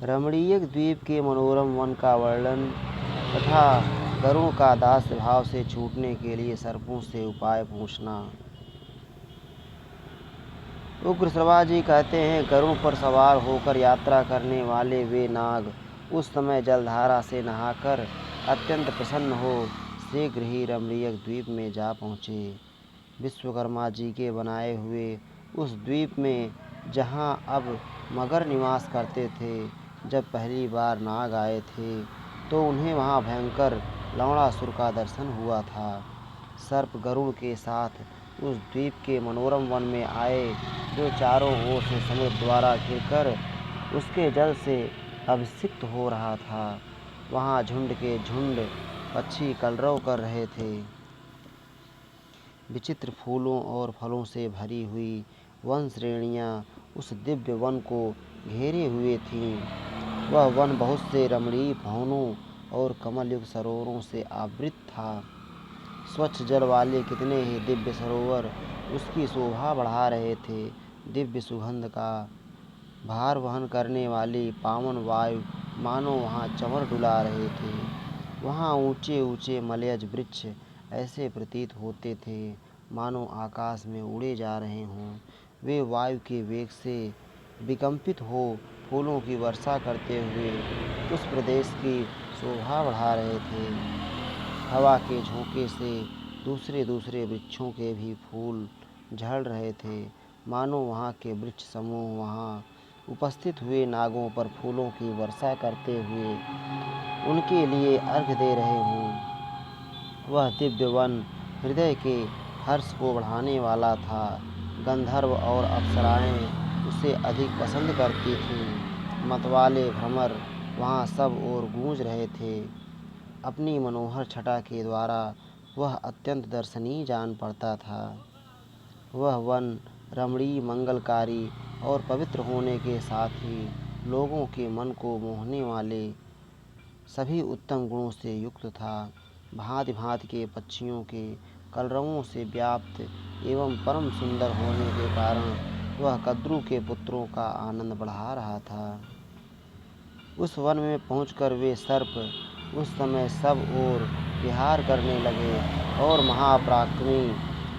रमणीय द्वीप के मनोरम वन का वर्णन तथा गरुड़ का दास्य भाव से छूटने के लिए सर्पों से उपाय पूछना। उग्र श्रवाजी कहते हैं, गरुड़ पर सवार होकर यात्रा करने वाले वे नाग उस समय जलधारा से नहाकर अत्यंत प्रसन्न हो शीघ्र ही रमणीय द्वीप में जा पहुँचे। विश्वकर्मा जी के बनाए हुए उस द्वीप में जहाँ अब मगर निवास करते थे, जब पहली बार नाग आए थे तो उन्हें वहाँ भयंकर लवणासुर का दर्शन हुआ था। सर्प गरुड़ के साथ उस द्वीप के मनोरम वन में आए, जो चारों ओर से समुद्र द्वारा घिरकर उसके जल से अभिषिक्त हो रहा था। वहाँ झुंड के झुंड पक्षी कलरव कर रहे थे। विचित्र फूलों और फलों से भरी हुई वन श्रेणियाँ उस दिव्य वन को घेरे हुए थीं। वह वन बहुत से रमणीय भवनों और कमल युक्त सरोवरों से आवृत था। स्वच्छ जल वाले कितने ही दिव्य सरोवर उसकी शोभा बढ़ा रहे थे। दिव्य सुगंध का भार वहन करने वाली पावन वायु मानो वहाँ चंवर डुला रहे थे। वहाँ ऊंचे ऊंचे मलयज वृक्ष ऐसे प्रतीत होते थे मानो आकाश में उड़े जा रहे हों। वे वायु के वेग से विकंपित हो फूलों की वर्षा करते हुए उस प्रदेश की शोभा बढ़ा रहे थे। हवा के झोंके से दूसरे दूसरे वृक्षों के भी फूल झड़ रहे थे, मानो वहाँ के वृक्ष समूह वहाँ उपस्थित हुए नागों पर फूलों की वर्षा करते हुए उनके लिए अर्घ्य दे रहे हों। वह दिव्य वन हृदय के हर्ष को बढ़ाने वाला था। गंधर्व और अप्सराएं उसे अधिक पसंद करती थीं। मतवाले भ्रमर वहाँ सब ओर गूंज रहे थे। अपनी मनोहर छटा के द्वारा वह अत्यंत दर्शनीय जान पड़ता था। वह वन रमणीय, मंगलकारी और पवित्र होने के साथ ही लोगों के मन को मोहने वाले सभी उत्तम गुणों से युक्त था। भांति भांति के पक्षियों के कलरवों से व्याप्त एवं परम सुंदर होने के कारण वह कद्रु के पुत्रों का आनंद बढ़ा रहा था। उस वन में पहुंचकर वे सर्प उस समय सब ओर विहार करने लगे और महापराक्रमी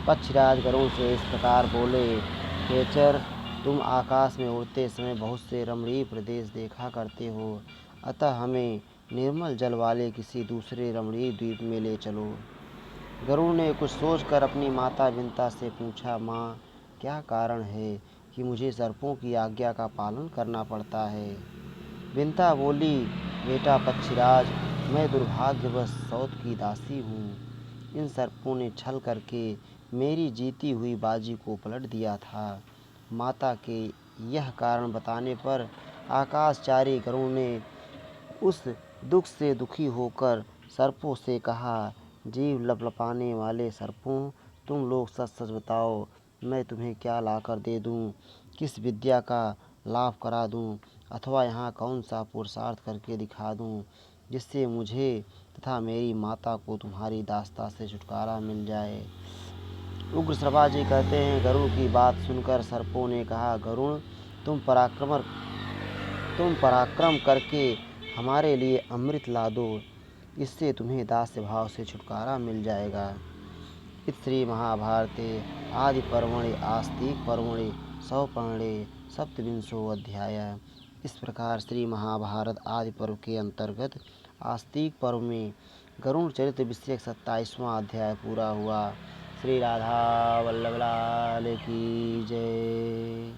पक्षीराज गरुड़ से इस प्रकार बोले, खेचर, तुम आकाश में उड़ते समय बहुत से रमणीय प्रदेश देखा करते हो, अतः हमें निर्मल जल वाले किसी दूसरे रमणीय द्वीप में ले चलो। गरुड़ ने कुछ सोचकर अपनी माता विंता से पूछा, माँ, क्या कारण है कि मुझे सर्पों की आज्ञा का पालन करना पड़ता है? विंता बोली, बेटा पक्षीराज, मैं दुर्भाग्यवश सौत की दासी हूँ। इन सर्पों ने छल करके मेरी जीती हुई बाजी को पलट दिया था। माता के यह कारण बताने पर आकाशचारी गरुड़ ने उस दुख से दुखी होकर सर्पों से कहा, जीव लपलपाने वाले सर्पों, तुम लोग सच सच बताओ, मैं तुम्हें क्या लाकर दे दूँ, किस विद्या का लाभ करा दूँ, अथवा यहाँ कौन सा पुरुषार्थ करके दिखा दूँ जिससे मुझे तथा मेरी माता को तुम्हारी दास्ता से छुटकारा मिल जाए। उग्र श्रवाजी कहते हैं, गरुड़ की बात सुनकर सर्पों ने कहा, गरुड़, तुम पराक्रम करके हमारे लिए अमृत ला दो, इससे तुम्हें दास्य भाव से छुटकारा मिल जाएगा। इस श्री महाभारते आदि पर्वणि आस्तिक पर्वणि सौपर्णे सप्तविंशो अध्याय। इस प्रकार श्री महाभारत आदि पर्व के अंतर्गत आस्तिक पर्व में गरुड़ चरित्र विषयक 27वां अध्याय पूरा हुआ। श्री राधा वल्लभ लाल की जय।